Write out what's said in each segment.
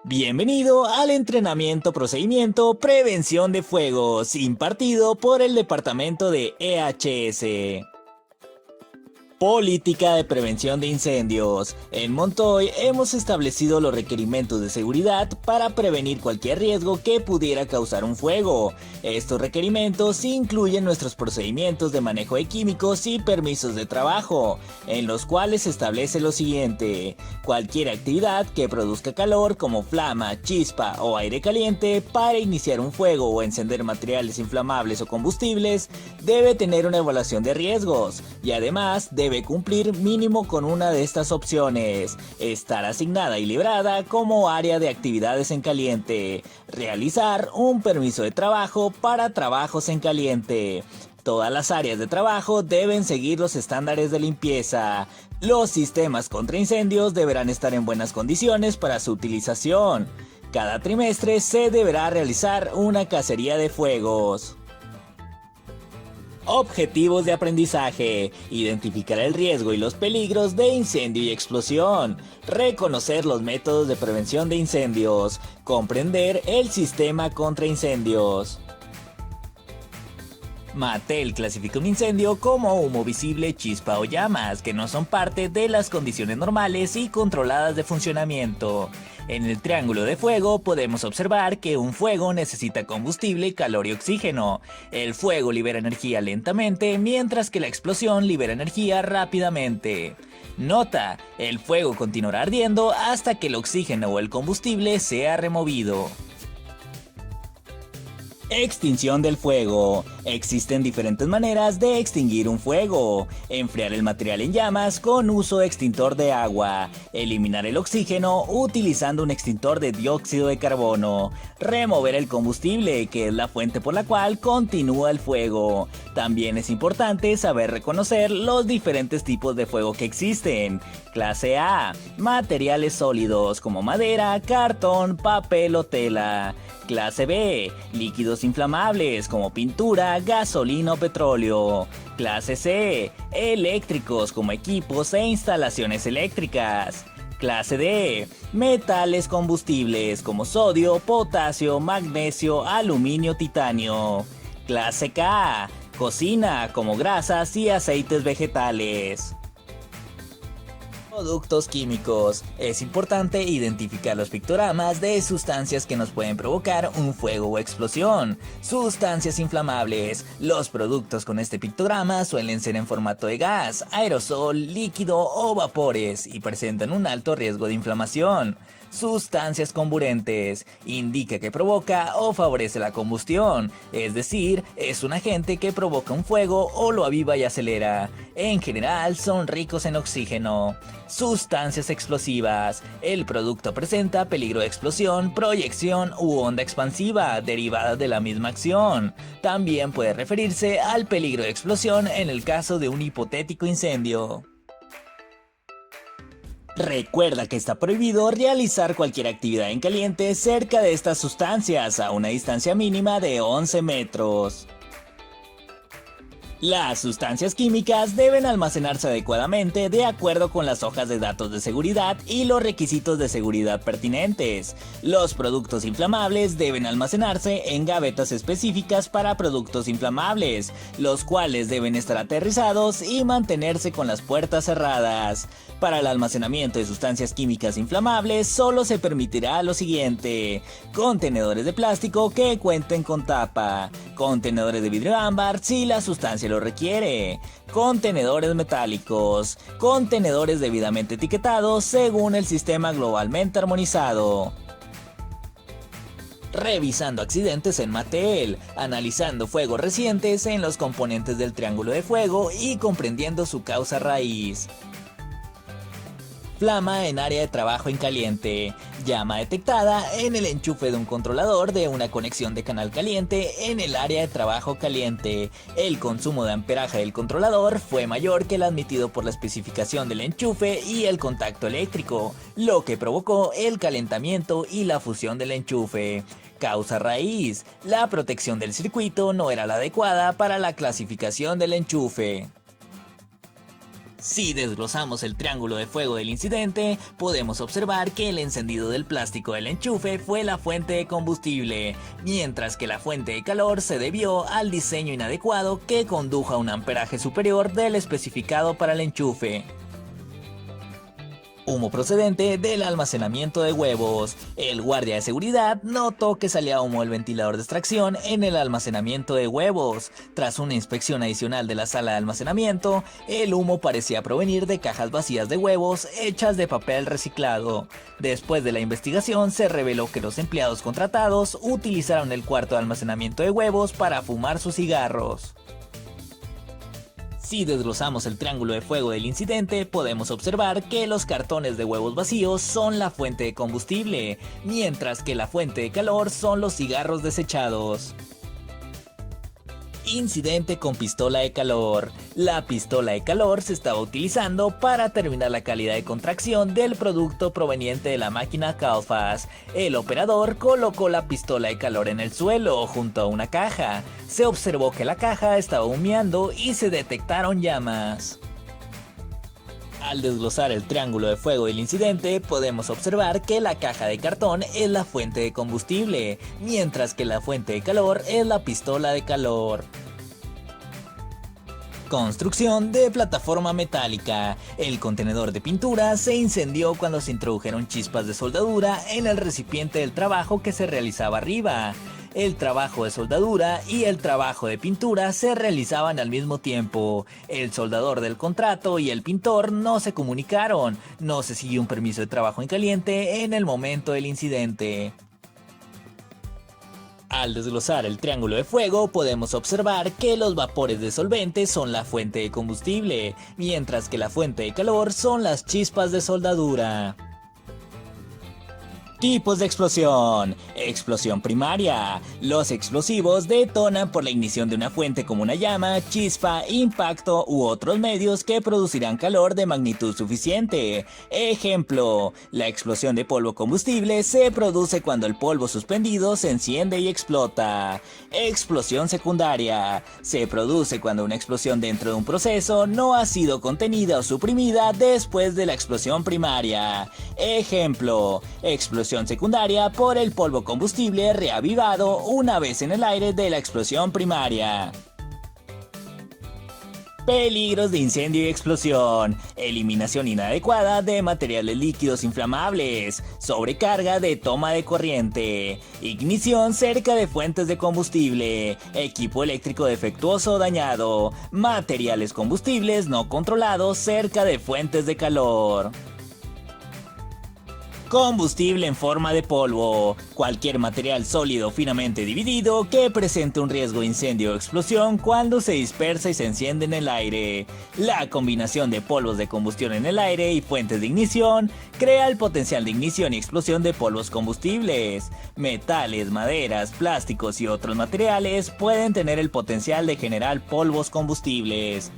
Bienvenido al entrenamiento procedimiento prevención de fuegos impartido por el departamento de EHS. Política de prevención de incendios. En Montoy hemos establecido los requerimientos de seguridad para prevenir cualquier riesgo que pudiera causar un fuego. Estos requerimientos incluyen nuestros procedimientos de manejo de químicos y permisos de trabajo, en los cuales se establece lo siguiente: cualquier actividad que produzca calor como flama, chispa o aire caliente para iniciar un fuego o encender materiales inflamables o combustibles debe tener una evaluación de riesgos y además debe cumplir mínimo con una de estas opciones: estar asignada y librada como área de actividades en caliente, realizar un permiso de trabajo para trabajos en caliente. Todas las áreas de trabajo deben seguir los estándares de limpieza. Los sistemas contra incendios deberán estar en buenas condiciones para su utilización. Cada trimestre se deberá realizar una cacería de fuegos. Objetivos de aprendizaje: identificar el riesgo y los peligros de incendio y explosión, reconocer los métodos de prevención de incendios, comprender el sistema contra incendios. Mattel clasifica un incendio como humo visible, chispa o llamas que no son parte de las condiciones normales y controladas de funcionamiento. En el triángulo de fuego podemos observar que un fuego necesita combustible, calor y oxígeno. El fuego libera energía lentamente, mientras que la explosión libera energía rápidamente. Nota: el fuego continuará ardiendo hasta que el oxígeno o el combustible sea removido. Extinción del fuego. Existen diferentes maneras de extinguir un fuego: enfriar el material en llamas con uso de extintor de agua, eliminar el oxígeno utilizando un extintor de dióxido de carbono, remover el combustible, que es la fuente por la cual continúa el fuego. También es importante saber reconocer los diferentes tipos de fuego que existen. Clase A: materiales sólidos como madera, cartón, papel o tela. Clase B: líquidos inflamables como pintura, gasolina o petróleo. Clase C: eléctricos como equipos e instalaciones eléctricas. Clase D: metales combustibles como sodio, potasio, magnesio, aluminio, titanio. Clase K: cocina como grasas y aceites vegetales. Productos químicos. Es importante identificar los pictogramas de sustancias que nos pueden provocar un fuego o explosión. Sustancias inflamables. Los productos con este pictograma suelen ser en formato de gas, aerosol, líquido o vapores y presentan un alto riesgo de inflamación. Sustancias comburentes. Indica que provoca o favorece la combustión, es decir, es un agente que provoca un fuego o lo aviva y acelera. En general son ricos en oxígeno. Sustancias explosivas. El producto presenta peligro de explosión, proyección u onda expansiva derivada de la misma acción. También puede referirse al peligro de explosión en el caso de un hipotético incendio. Recuerda que está prohibido realizar cualquier actividad en caliente cerca de estas sustancias a una distancia mínima de 11 metros. Las sustancias químicas deben almacenarse adecuadamente de acuerdo con las hojas de datos de seguridad y los requisitos de seguridad pertinentes. Los productos inflamables deben almacenarse en gavetas específicas para productos inflamables, los cuales deben estar aterrizados y mantenerse con las puertas cerradas. Para el almacenamiento de sustancias químicas inflamables solo se permitirá lo siguiente: contenedores de plástico que cuenten con tapa, contenedores de vidrio ámbar si la sustancia lo requiere, contenedores metálicos, contenedores debidamente etiquetados según el sistema globalmente armonizado. Revisando accidentes en Mattel, analizando fuegos recientes en los componentes del triángulo de fuego y comprendiendo su causa raíz. Flama en área de trabajo en caliente. Llama detectada en el enchufe de un controlador de una conexión de canal caliente en el área de trabajo caliente. El consumo de amperaje del controlador fue mayor que el admitido por la especificación del enchufe y el contacto eléctrico, lo que provocó el calentamiento y la fusión del enchufe. Causa raíz: la protección del circuito no era la adecuada para la clasificación del enchufe. Si desglosamos el triángulo de fuego del incidente, podemos observar que el encendido del plástico del enchufe fue la fuente de combustible, mientras que la fuente de calor se debió al diseño inadecuado que condujo a un amperaje superior del especificado para el enchufe. Humo procedente del almacenamiento de huevos. El guardia de seguridad notó que salía humo del ventilador de extracción en el almacenamiento de huevos. Tras una inspección adicional de la sala de almacenamiento, el humo parecía provenir de cajas vacías de huevos hechas de papel reciclado. Después de la investigación, se reveló que los empleados contratados utilizaron el cuarto de almacenamiento de huevos para fumar sus cigarros. Si desglosamos el triángulo de fuego del incidente, podemos observar que los cartones de huevos vacíos son la fuente de combustible, mientras que la fuente de calor son los cigarros desechados. Incidente con pistola de calor. La pistola de calor se estaba utilizando para determinar la calidad de contracción del producto proveniente de la máquina Calfast. El operador colocó la pistola de calor en el suelo junto a una caja. Se observó que la caja estaba humeando y se detectaron llamas. Al desglosar el triángulo de fuego del incidente, podemos observar que la caja de cartón es la fuente de combustible, mientras que la fuente de calor es la pistola de calor. Construcción de plataforma metálica. El contenedor de pintura se incendió cuando se introdujeron chispas de soldadura en el recipiente del trabajo que se realizaba arriba. El trabajo de soldadura y el trabajo de pintura se realizaban al mismo tiempo. El soldador del contrato y el pintor no se comunicaron. No se siguió un permiso de trabajo en caliente en el momento del incidente. Al desglosar el triángulo de fuego, podemos observar que los vapores de solvente son la fuente de combustible, mientras que la fuente de calor son las chispas de soldadura. Tipos de explosión. Explosión primaria. Los explosivos detonan por la ignición de una fuente como una llama, chispa, impacto u otros medios que producirán calor de magnitud suficiente. Ejemplo, la explosión de polvo combustible se produce cuando el polvo suspendido se enciende y explota. Explosión secundaria. Se produce cuando una explosión dentro de un proceso no ha sido contenida o suprimida después de la explosión primaria. Ejemplo, explosión secundaria por el polvo combustible reavivado una vez en el aire de la explosión primaria. Peligros de incendio y explosión. Eliminación inadecuada de materiales líquidos inflamables. Sobrecarga de toma de corriente. Ignición cerca de fuentes de combustible. Equipo eléctrico defectuoso o dañado. Materiales combustibles no controlados cerca de fuentes de calor. Combustible en forma de polvo. Cualquier material sólido finamente dividido que presente un riesgo de incendio o explosión cuando se dispersa y se enciende en el aire. La combinación de polvos de combustión en el aire y fuentes de ignición crea el potencial de ignición y explosión de polvos combustibles. Metales, maderas, plásticos y otros materiales pueden tener el potencial de generar polvos combustibles.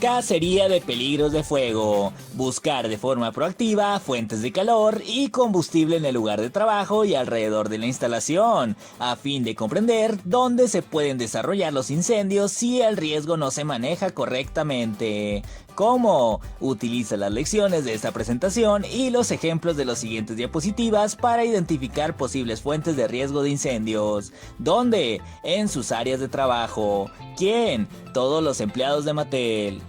Cacería de peligros de fuego. Buscar de forma proactiva fuentes de calor y combustible en el lugar de trabajo y alrededor de la instalación, a fin de comprender dónde se pueden desarrollar los incendios si el riesgo no se maneja correctamente. ¿Cómo? Utiliza las lecciones de esta presentación y los ejemplos de las siguientes diapositivas para identificar posibles fuentes de riesgo de incendios. ¿Dónde? En sus áreas de trabajo. ¿Quién? Todos los empleados de Mattel.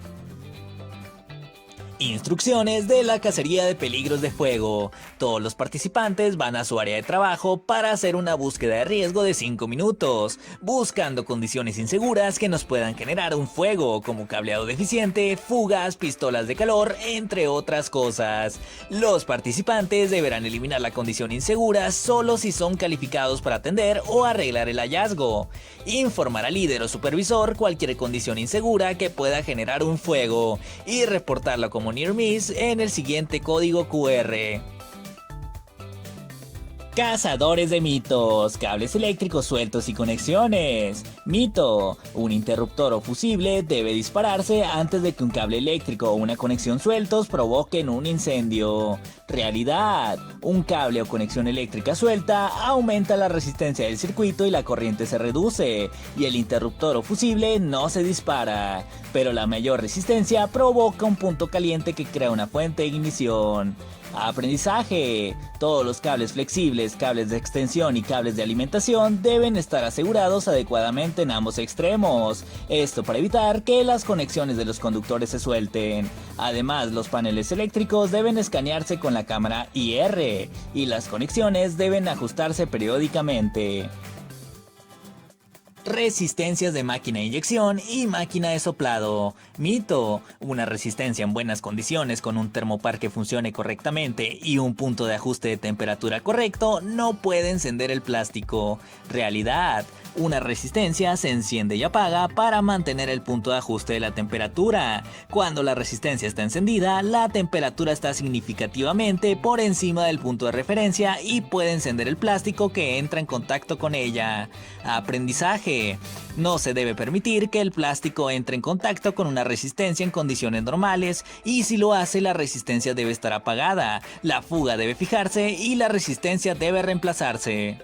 Instrucciones de la cacería de peligros de fuego. Todos los participantes van a su área de trabajo para hacer una búsqueda de riesgo de 5 minutos, buscando condiciones inseguras que nos puedan generar un fuego, como cableado deficiente, fugas, pistolas de calor, entre otras cosas. Los participantes deberán eliminar la condición insegura solo si son calificados para atender o arreglar el hallazgo. Informar al líder o supervisor cualquier condición insegura que pueda generar un fuego y reportarla como Near Miss en el siguiente código QR. Cazadores de mitos, cables eléctricos sueltos y conexiones. Mito: un interruptor o fusible debe dispararse antes de que un cable eléctrico o una conexión sueltos provoquen un incendio. Realidad: un cable o conexión eléctrica suelta aumenta la resistencia del circuito y la corriente se reduce, y el interruptor o fusible no se dispara, pero la mayor resistencia provoca un punto caliente que crea una fuente de ignición. Aprendizaje: todos los cables flexibles, cables de extensión y cables de alimentación deben estar asegurados adecuadamente en ambos extremos, esto para evitar que las conexiones de los conductores se suelten. Además, los paneles eléctricos deben escanearse con la cámara IR y las conexiones deben ajustarse periódicamente. Resistencias de máquina de inyección y máquina de soplado. Mito: una resistencia en buenas condiciones con un termopar que funcione correctamente y un punto de ajuste de temperatura correcto no puede encender el plástico. Realidad: una resistencia se enciende y apaga para mantener el punto de ajuste de la temperatura. Cuando la resistencia está encendida, la temperatura está significativamente por encima del punto de referencia y puede encender el plástico que entra en contacto con ella. Aprendizaje: no se debe permitir que el plástico entre en contacto con una resistencia en condiciones normales, y si lo hace, la resistencia debe estar apagada, la fuga debe fijarse y la resistencia debe reemplazarse.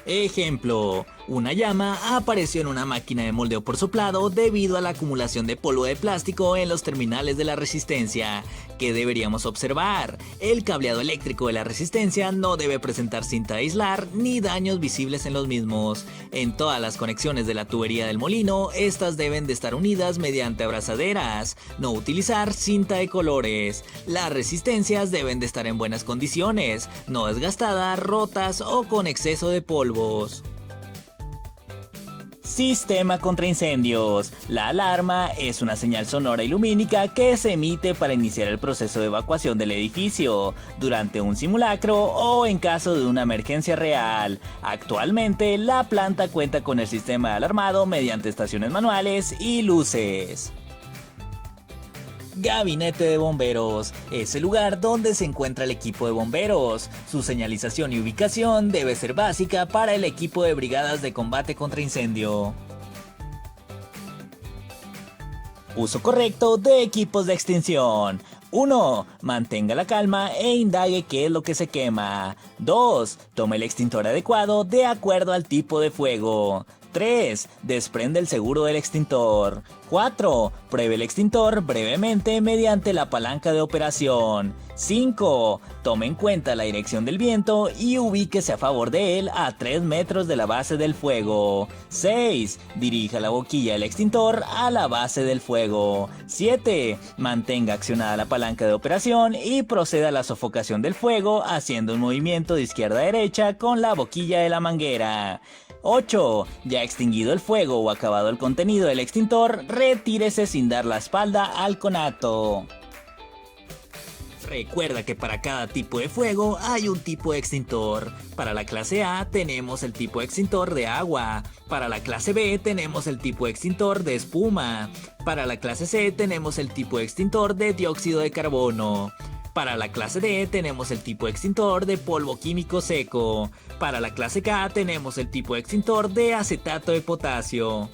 Ejemplo: una llama apareció en una máquina de moldeo por soplado debido a la acumulación de polvo de plástico en los terminales de la resistencia. ¿Qué deberíamos observar? El cableado eléctrico de la resistencia no debe presentar cinta de aislar ni daños visibles en los mismos. En todas las conexiones de la tubería del molino, estas deben de estar unidas mediante abrazaderas. No utilizar cinta de colores. Las resistencias deben de estar en buenas condiciones, no desgastadas, rotas o con exceso de polvos. Sistema contra incendios. La alarma es una señal sonora y lumínica que se emite para iniciar el proceso de evacuación del edificio, durante un simulacro o en caso de una emergencia real. Actualmente, la planta cuenta con el sistema de alarmado mediante estaciones manuales y luces. Gabinete de bomberos: es el lugar donde se encuentra el equipo de bomberos. Su señalización y ubicación debe ser básica para el equipo de brigadas de combate contra incendio. Uso correcto de equipos de extinción. 1. Mantenga la calma e indague qué es lo que se quema. 2. Tome el extintor adecuado de acuerdo al tipo de fuego. 3. Desprende el seguro del extintor. 4. Pruebe el extintor brevemente mediante la palanca de operación. 5. Tome en cuenta la dirección del viento y ubíquese a favor de él a 3 metros de la base del fuego. 6. Dirija la boquilla del extintor a la base del fuego. 7. Mantenga accionada la palanca de operación y proceda a la sofocación del fuego haciendo un movimiento de izquierda a derecha con la boquilla de la manguera. 8. Ya extinguido el fuego o acabado el contenido del extintor, retírese sin dar la espalda al conato. Recuerda que para cada tipo de fuego hay un tipo de extintor. Para la clase A tenemos el tipo de extintor de agua. Para la clase B tenemos el tipo de extintor de espuma. Para la clase C tenemos el tipo de extintor de dióxido de carbono. Para la clase D tenemos el tipo de extintor de polvo químico seco. Para la clase K tenemos el tipo de extintor de acetato de potasio.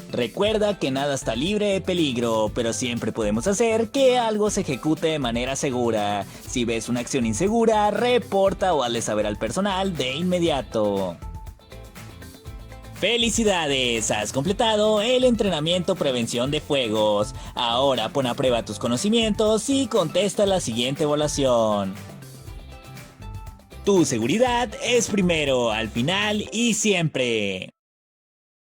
Recuerda que nada está libre de peligro, pero siempre podemos hacer que algo se ejecute de manera segura. Si ves una acción insegura, reporta o hazle saber al personal de inmediato. ¡Felicidades! Has completado el entrenamiento prevención de fuegos. Ahora pon a prueba tus conocimientos y contesta la siguiente evaluación. Tu seguridad es primero, al final y siempre.